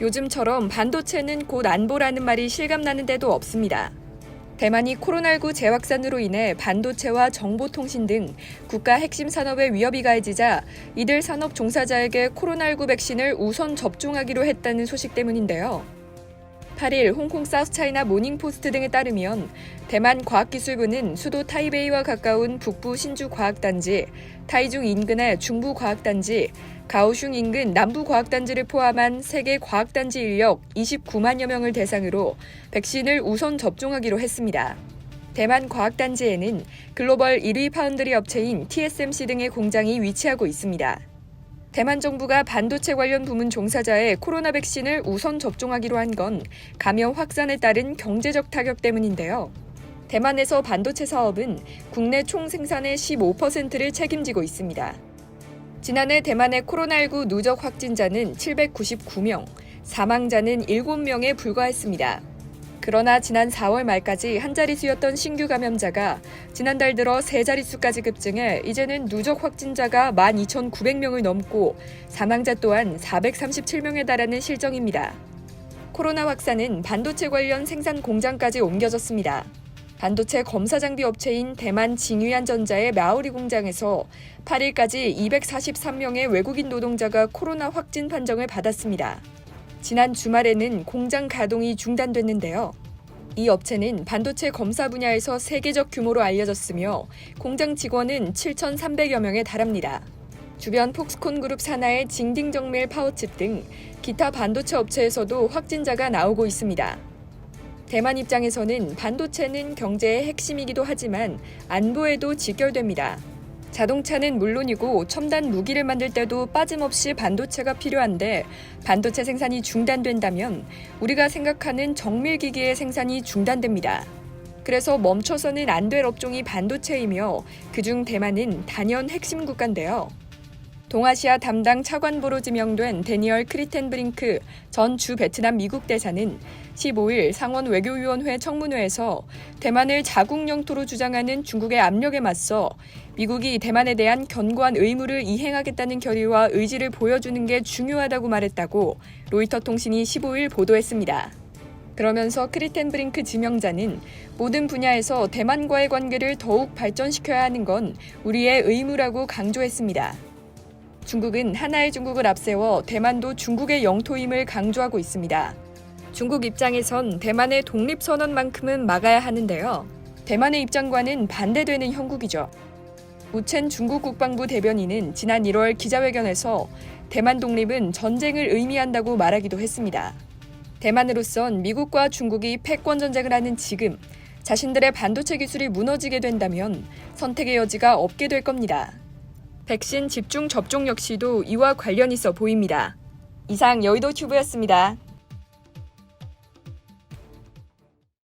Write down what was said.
요즘처럼 반도체는 곧 안보라는 말이 실감나는 데도 없습니다. 대만이 코로나19 재확산으로 인해 반도체와 정보통신 등 국가 핵심 산업에 위협이 가해지자 이들 산업 종사자에게 코로나19 백신을 우선 접종하기로 했다는 소식 때문인데요. 8일 홍콩 사우스차이나 모닝포스트 등에 따르면 대만 과학기술부는 수도 타이베이와 가까운 북부 신주과학단지, 타이중 인근의 중부과학단지, 가오슝 인근 남부과학단지를 포함한 세계 과학단지 인력 29만여 명을 대상으로 백신을 우선 접종하기로 했습니다. 대만 과학단지에는 글로벌 1위 파운드리 업체인 TSMC 등의 공장이 위치하고 있습니다. 대만 정부가 반도체 관련 부문 종사자의 코로나 백신을 우선 접종하기로 한 건 감염 확산에 따른 경제적 타격 때문인데요. 대만에서 반도체 사업은 국내 총 생산의 15%를 책임지고 있습니다. 지난해 대만의 코로나19 누적 확진자는 799명, 사망자는 7명에 불과했습니다. 그러나 지난 4월 말까지 한 자릿수였던 신규 감염자가 지난달 들어 세 자릿수까지 급증해 이제는 누적 확진자가 12,900명을 넘고 사망자 또한 437명에 달하는 실정입니다. 코로나 확산은 반도체 관련 생산 공장까지 옮겨졌습니다. 반도체 검사 장비 업체인 대만 징위안전자의 마오리 공장에서 8일까지 243명의 외국인 노동자가 코로나 확진 판정을 받았습니다. 지난 주말에는 공장 가동이 중단됐는데요. 이 업체는 반도체 검사 분야에서 세계적 규모로 알려졌으며 공장 직원은 7,300여 명에 달합니다. 주변 폭스콘 그룹 산하의 징딩정밀 파워칩 등 기타 반도체 업체에서도 확진자가 나오고 있습니다. 대만 입장에서는 반도체는 경제의 핵심이기도 하지만 안보에도 직결됩니다. 자동차는 물론이고 첨단 무기를 만들 때도 빠짐없이 반도체가 필요한데 반도체 생산이 중단된다면 우리가 생각하는 정밀기기의 생산이 중단됩니다. 그래서 멈춰서는 안 될 업종이 반도체이며 그중 대만은 단연 핵심 국가인데요. 동아시아 담당 차관보로 지명된 데니얼 크리텐브링크 전 주 베트남 미국 대사는 15일 상원 외교위원회 청문회에서 대만을 자국 영토로 주장하는 중국의 압력에 맞서 미국이 대만에 대한 견고한 의무를 이행하겠다는 결의와 의지를 보여주는 게 중요하다고 말했다고 로이터 통신이 15일 보도했습니다. 그러면서 크리텐브링크 지명자는 모든 분야에서 대만과의 관계를 더욱 발전시켜야 하는 건 우리의 의무라고 강조했습니다. 중국은 하나의 중국을 앞세워 대만도 중국의 영토임을 강조하고 있습니다. 중국 입장에선 대만의 독립선언만큼은 막아야 하는데요. 대만의 입장과는 반대되는 형국이죠. 우첸 중국 국방부 대변인은 지난 1월 기자회견에서 대만 독립은 전쟁을 의미한다고 말하기도 했습니다. 대만으로선 미국과 중국이 패권 전쟁을 하는 지금 자신들의 반도체 기술이 무너지게 된다면 선택의 여지가 없게 될 겁니다. 백신 집중 접종 역시도 이와 관련 있어 보입니다. 이상 여의도 튜브였습니다.